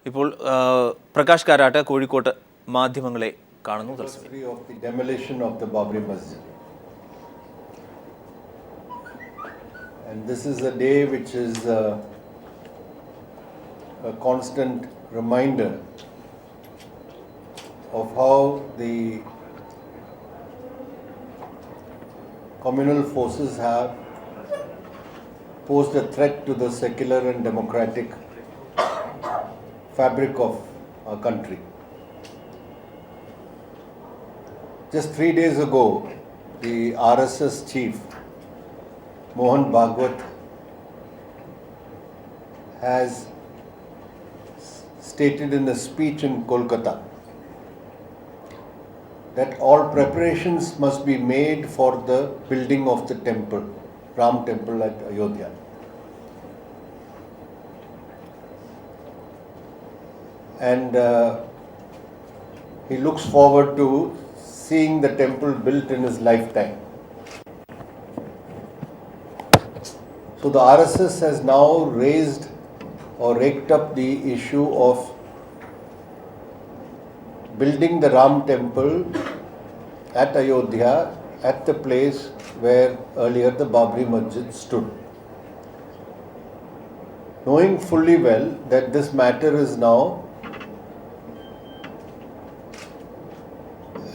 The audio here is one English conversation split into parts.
ഇപ്പോൾ Prakash Karat Kozhikode മാധ്യമങ്ങളെ കാണുന്നു. Of the demolition of the Babri Masjid. And this is a day which is a constant reminder of how the communal forces have posed a threat to the secular and democratic fabric of our country. Just 3 days ago, the RSS chief, Mohan Bhagwat, has stated in a speech in Kolkata that all preparations must be made for the building of the temple, Ram temple at Ayodhya. And he looks forward to seeing the temple built in his lifetime. So the RSS has now raised or raked up the issue of building the Ram temple at Ayodhya, at the place where earlier the Babri Masjid stood. Knowing fully well that this matter is now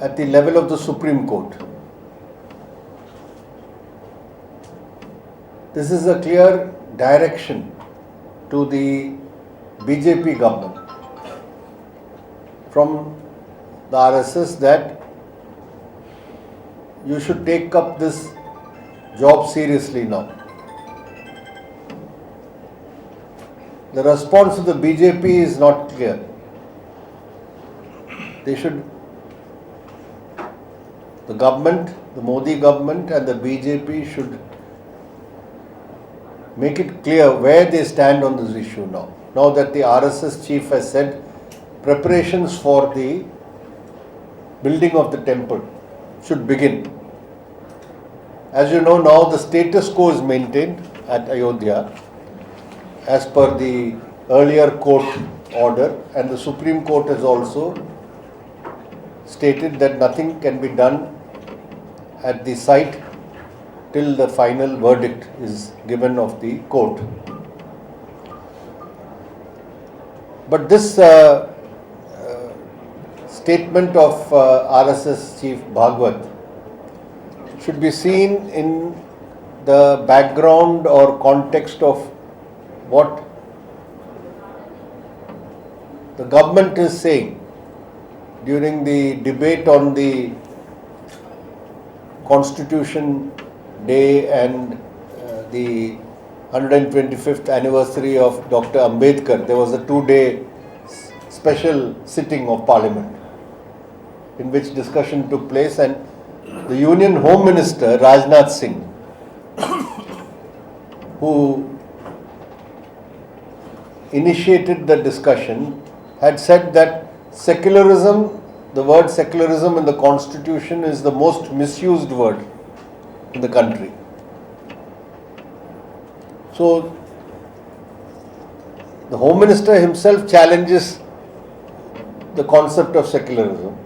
at the level of the Supreme Court. This is a clear direction to the BJP government from the RSS that you should take up this job seriously now. The response of the BJP is not clear. They should, the government, the Modi government and the BJP should make it clear where they stand on this issue now. Now that the RSS chief has said preparations for the building of the temple should begin. As you know, now the status quo is maintained at Ayodhya as per the earlier court order, and the Supreme Court has also stated that nothing can be done at the site till the final verdict is given of the court. But this statement of RSS chief Bhagwat should be seen in the background or context of what the government is saying during the debate on the Constitution Day and the 125th anniversary of Dr. Ambedkar. There was a 2-day special sitting of Parliament in which discussion took place, and the Union Home Minister Rajnath Singh, who initiated the discussion, had said that secularism, the word secularism in the Constitution is the most misused word in the country. So the Home Minister himself challenges the concept of secularism,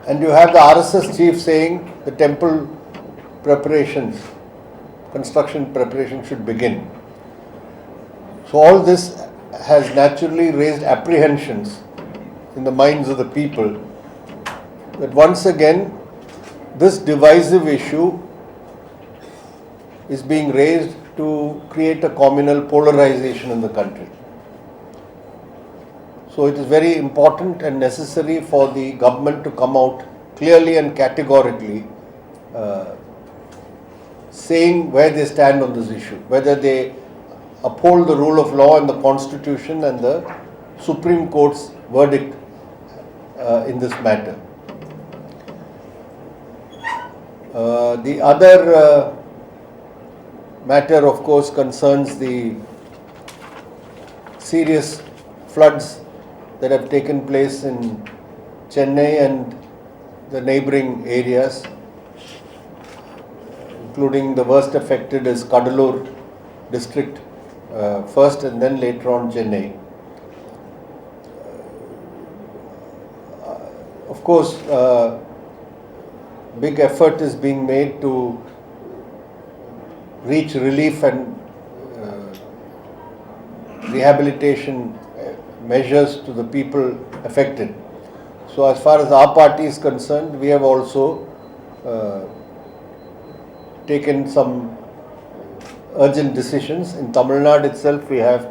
and you have the RSS chief saying the temple preparations, construction preparation should begin. So all this has naturally raised apprehensions in the minds of the people that once again this divisive issue is being raised to create a communal polarization in the country. So it is very important and necessary for the government to come out clearly and categorically saying where they stand on this issue, whether they uphold the rule of law and the Constitution and the Supreme Court's verdict in this matter. The other matter, of course, concerns the serious floods that have taken place in Chennai and the neighboring areas, including the worst affected is Kadalur district first and then later on Chennai. of course, big effort is being made to reach relief and rehabilitation measures to the people affected. So as far as our party is concerned, we have also taken some urgent decisions. In Tamil Nadu itself, we have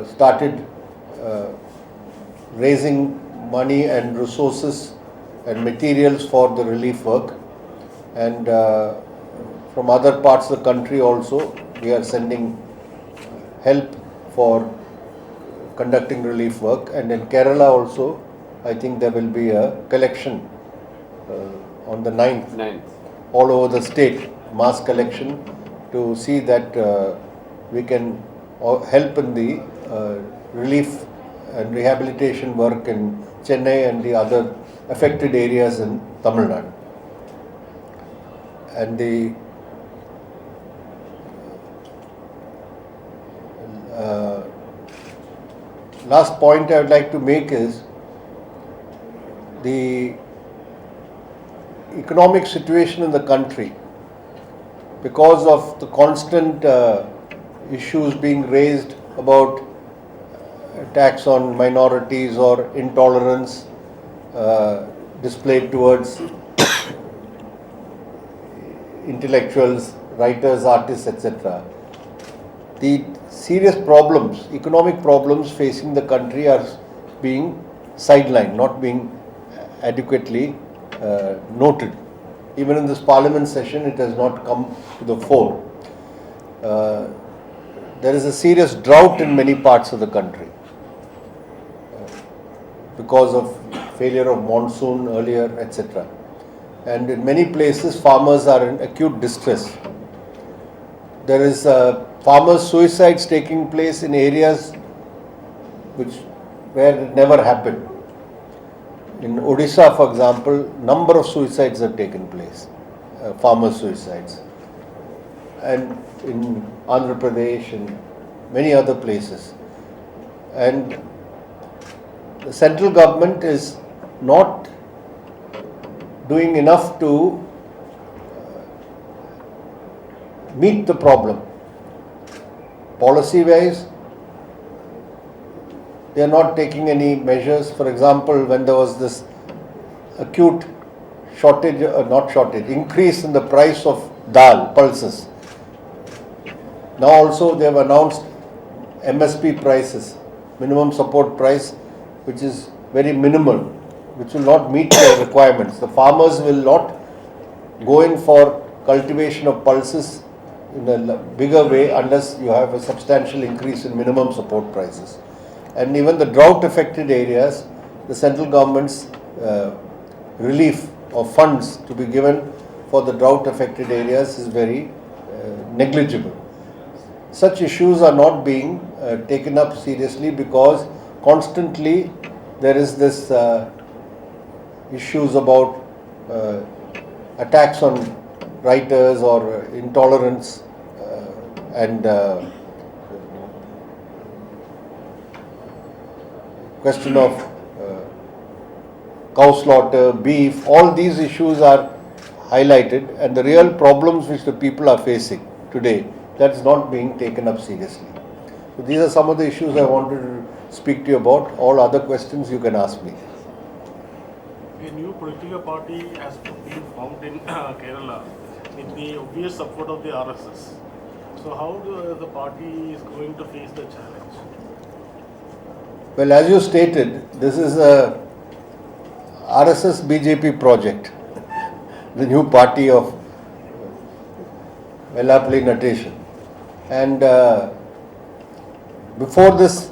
started raising money and resources and materials for the relief work, and from other parts of the country also we are sending help for conducting relief work. And in Kerala also, I think there will be a collection on the 9th all over the state, mass collection, to see that we can help in the relief and rehabilitation work in Chennai and the other affected areas in Tamil Nadu. And the last point I would like to make is the economic situation in the country, because of the constant issues being raised about attacks on minorities or intolerance displayed towards intellectuals, writers, artists, etc. The serious problems, economic problems facing the country are being sidelined, not being adequately noted. Even in this parliament session, it has not come to the fore. There is a serious drought in many parts of the country because of failure of monsoon earlier, etc. And in many places, farmers are in acute distress. There is farmers' suicides taking place in areas where it never happened. In Odisha, for example, number of suicides have taken place, farmer suicides, and in Andhra Pradesh and many other places. And the central government is not doing enough to meet the problem. Policy-wise, they are not taking any measures. For example, when there was this acute increase in the price of dal, pulses. Now also they have announced MSP prices, minimum support price, which is very minimal, which will not meet the requirements. The farmers will not go in for cultivation of pulses in a bigger way unless you have a substantial increase in minimum support prices. And even the drought affected areas, the central government's relief of funds to be given for the drought affected areas is very negligible. Such issues are not being taken up seriously because constantly there is this issues about attacks on writers or intolerance and question of cow slaughter, beef, all these issues are highlighted, and the real problems which the people are facing today, that is not being taken up seriously. So these are some of the issues I wanted to speak to you about. All other questions you can ask me. A new political party has been formed in Kerala with the obvious support of the RSS. So how the party is going to face the challenge? Well, as you stated, this is a RSS BJP project, the new party of Vellapalli Nateshan. And before this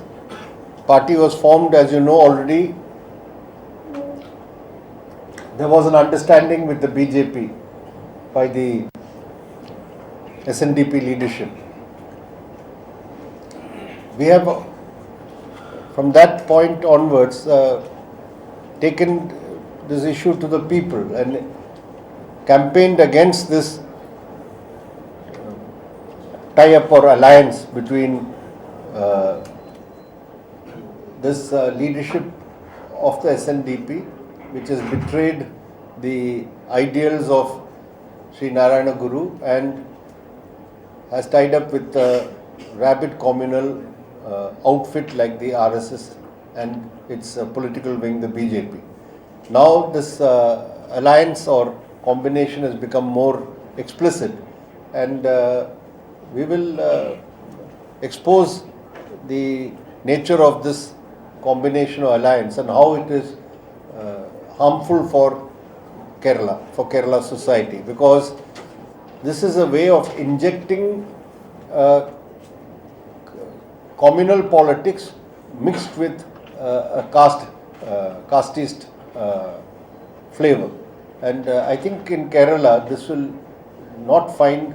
party was formed, as you know already, there was an understanding with the BJP by the SNDP leadership. We have, from that point onwards, taken this issue to the people and campaigned against this tie-up or alliance between this leadership of the SNDP which has betrayed the ideals of Sri Narayana Guru and has tied up with a rabid communal outfit like the RSS and its political wing, the BJP. Now this alliance or combination has become more explicit, and we will expose the nature of this combination or alliance and how it is harmful for Kerala society, because this is a way of injecting communal politics mixed with a casteist flavor. And I think in Kerala this will not find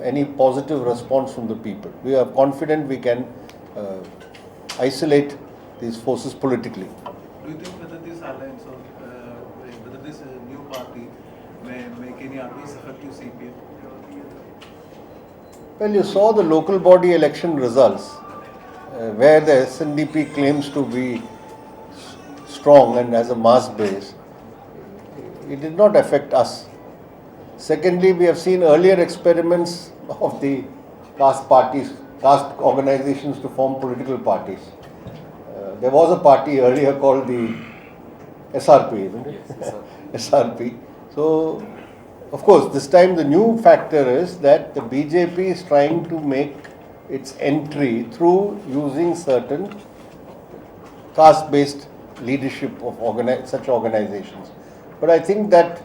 any positive response from the people. We are confident we can isolate these forces politically. Do you think whether this alliance or whether this new party may make any adverse effect to CPM? Well, you saw the local body election results where the SNDP claims to be strong and has a mass base. It did not affect us. Secondly, we have seen earlier experiments of the caste parties, caste organizations to form political parties. There was a party earlier called the SRP, isn't it? Yes, SRP. So, of course, this time the new factor is that the BJP is trying to make its entry through using certain caste-based leadership of such organizations. But I think that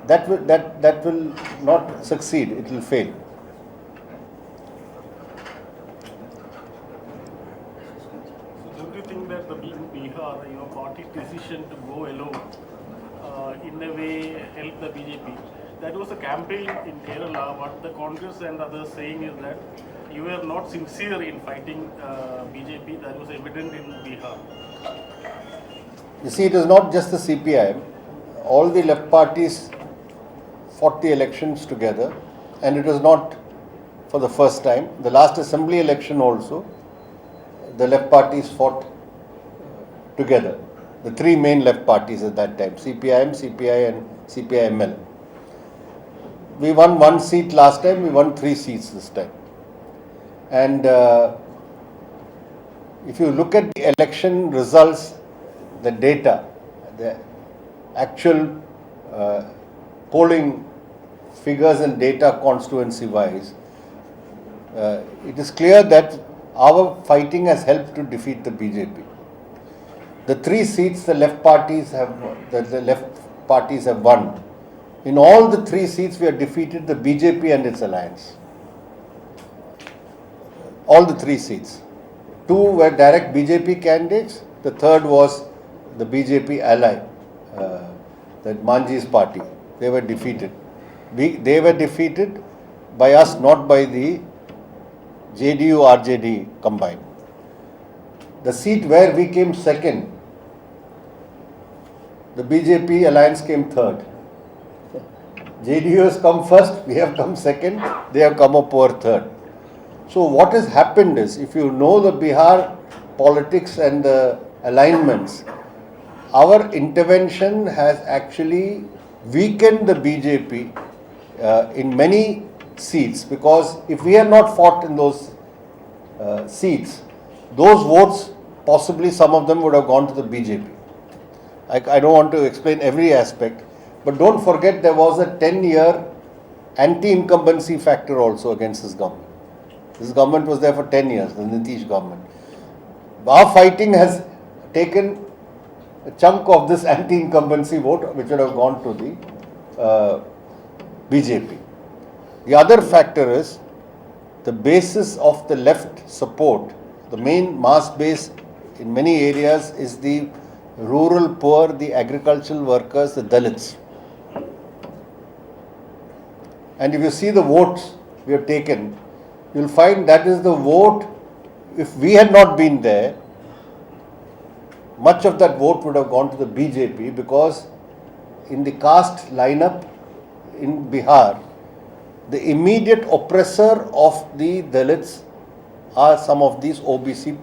that will not succeed. It will fail. So don't you think that the Bihar, party decision to go alone, in a way help the BJP? That was a campaign in Kerala. What the Congress and others saying is that you were not sincere in fighting BJP. That was evident in Bihar. You see, it is not just the CPIM. All the left parties fought the elections together, and it was not for the first time. The last assembly election also, the left parties fought together. The three main left parties at that time, CPIM, CPI and CPIML. We won one seat last time, we won 3 seats this time. And if you look at the election results, the data, the actual polling figures and data constituency wise, it is clear that our fighting has helped to defeat the BJP. The 3 seats the left parties have won. In all the 3 seats we have defeated the BJP and its alliance. All the 3 seats. 2 were direct BJP candidates. The third was the BJP ally, that Manji's party. They were defeated. They were defeated by us, not by the JDU-RJD combined. The seat where we came second, the BJP alliance came third. JDU has come first, we have come second, they have come a poor third. So what has happened is, if you know the Bihar politics and the alignments, our intervention has actually weakened the BJP in many seats, because if we had not fought in those seats, those votes, possibly some of them would have gone to the BJP. I don't want to explain every aspect, but don't forget there was a 10-year anti-incumbency factor also against this government. This government was there for 10 years, the Nitish government. Our fighting has taken a chunk of this anti-incumbency vote, which would have gone to the BJP. The other factor is the basis of the left support. The main mass base in many areas is the rural poor, the agricultural workers, the Dalits. And if you see the votes we have taken, you will find that is the vote. If we had not been there, much of that vote would have gone to the BJP, because in the caste lineup in Bihar, the immediate oppressor of the Dalits are some of these OBC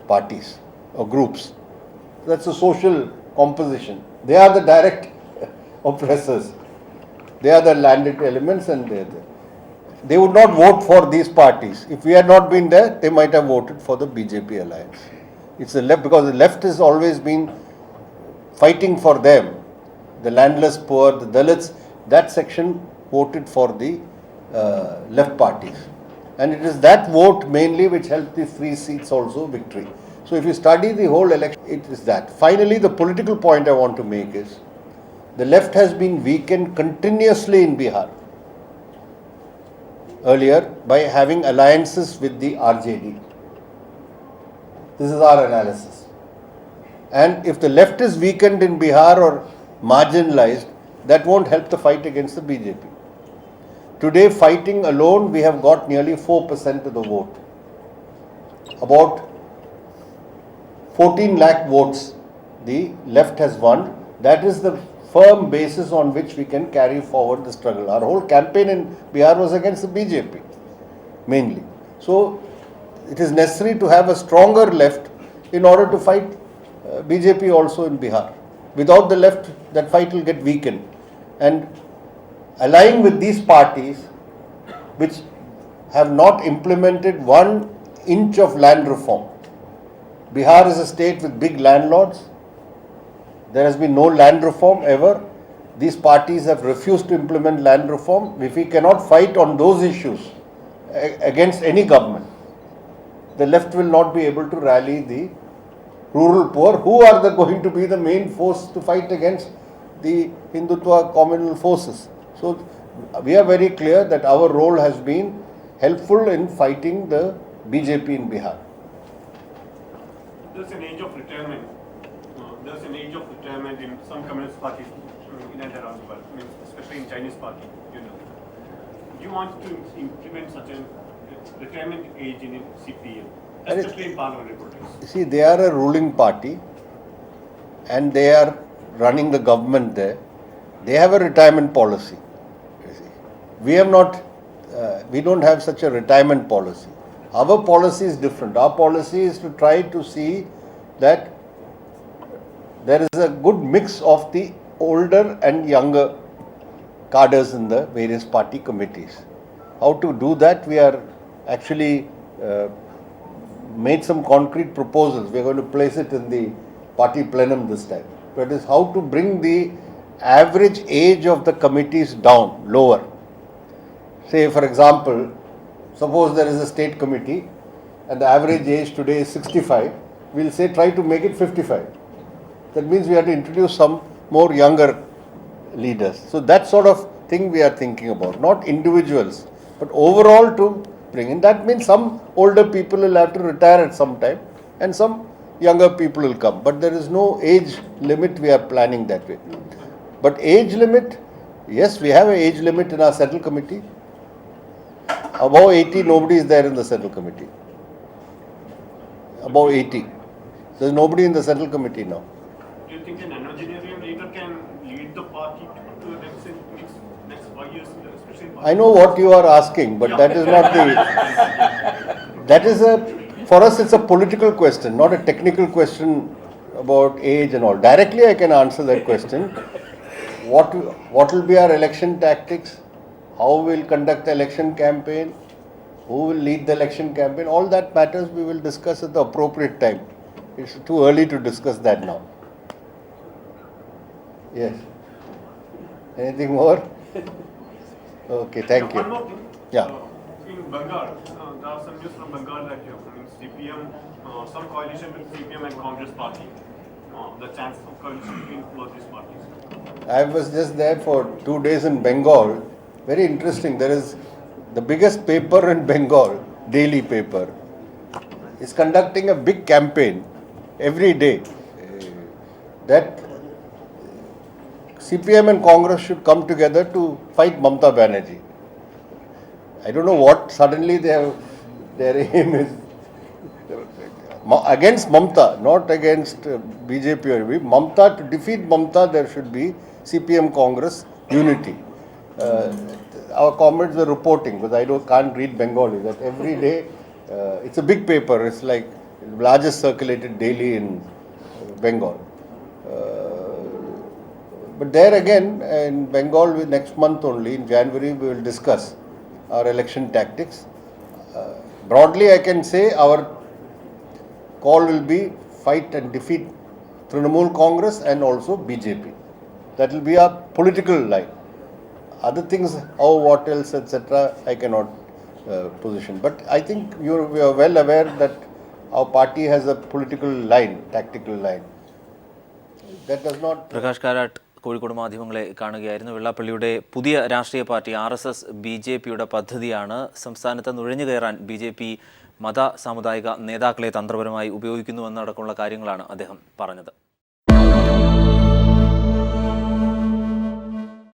parties or groups. That's a social composition. They are the direct oppressors. They are the landed elements, and they would not vote for these parties. If we had not been there, they might have voted for the BJP alliance. It's the left, because the left has always been fighting for them. The landless poor, the Dalits, that section voted for the left parties. And it is that vote mainly which helped the free seats also victory. So if you study the whole election, it is that. Finally, the political point I want to make is, the left has been weakened continuously in Bihar earlier by having alliances with the RJD. This is our analysis. And if the left is weakened in Bihar or marginalized, that won't help the fight against the BJP. Today, fighting alone, we have got nearly 4% of the vote. About 14 lakh votes the left has won. That is the firm basis on which we can carry forward the struggle. Our whole campaign in Bihar was against the BJP, mainly. So, it is necessary to have a stronger left in order to fight BJP also in Bihar. Without the left, that fight will get weakened. And allying with these parties, which have not implemented 1 inch of land reform. Bihar is a state with big landlords. There has been no land reform ever. These parties have refused to implement land reform. If we cannot fight on those issues against any government, the left will not be able to rally the rural poor, who are going to be the main force to fight against the Hindutva communal forces. So we are very clear that our role has been helpful in fighting the BJP in Bihar. There's an age of retirement. There's an age of retirement in some communist parties in and around the world, especially in Chinese party. Do you want to implement such a retirement age in CPM, especially in parliamentary politics? See, they are a ruling party and they are running the government there. They have a retirement policy. We have not, we don't have such a retirement policy. Our policy is different. Our policy is to try to see that there is a good mix of the older and younger cadres in the various party committees. How to do that? We are actually made some concrete proposals. We are going to place it in the party plenum this time. But it is how to bring the average age of the committees down, lower. Say, for example, suppose there is a state committee and the average age today is 65. We'll say try to make it 55. That means we have to introduce some more younger leaders. So that sort of thing we are thinking about, not individuals, but overall to bring in. That means some older people will have to retire at some time and some younger people will come. But there is no age limit we are planning that way. But age limit, yes, we have an age limit in our central committee. Above 80, nobody is there in the central committee. Above 80. There is nobody in the central committee now. Do you think an nonagenarian leader can lead the party to the next 5 years, especially in I know what you are asking, but that is not the. That is for us it's a political question, not a technical question about age and all. Directly I can answer that question. What will be our election tactics? How we will conduct the election campaign? Who will lead the election campaign? All that matters we will discuss at the appropriate time. It's too early to discuss that now. Yes. Anything more? Okay, thank you. One more thing. Yeah. In Bengal, there are some news from Bengal that CPM, some coalition with CPM and Congress party. The chance of coalition between both these parties. I was just there for 2 days in Bengal. Very interesting. There is the biggest paper in Bengal, daily paper, is conducting a big campaign every day that CPM and Congress should come together to fight Mamata Banerjee. I don't know what suddenly their aim is against Mamata, not against BJP or Mamata. To defeat Mamata, there should be CPM Congress unity. Our comrades were reporting, because I can't read Bengali, that every day, it's a big paper, it's like the largest circulated daily in Bengal. But there again, in Bengal, next month only, in January, we will discuss our election tactics. Broadly, I can say our call will be fight and defeat Trinamool Congress and also BJP. That will be our political line. Other things, how, what else, etc., I cannot position. But I think we are well aware that our party has a political line, tactical line. That does not. Prakash Karat Kozhikode മാധ്യമങ്ങളെ കാണുകയായിരുന്നു. വെള്ളാപ്പള്ളിയുടെ പുതിയ രാഷ്ട്രീയ party RSS BJPയുടെ പദ്ധതിയാണ്. സംസ്ഥാനത്ത് നുഴഞ്ഞു കയറാൻ BJP മത സാമുദായിക നേതാക്കളെ തന്ത്രപരമായി ഉപയോഗിക്കുന്നുവെന്നടക്കമുള്ള കാര്യങ്ങളാണ് അദ്ദേഹം പറഞ്ഞത്.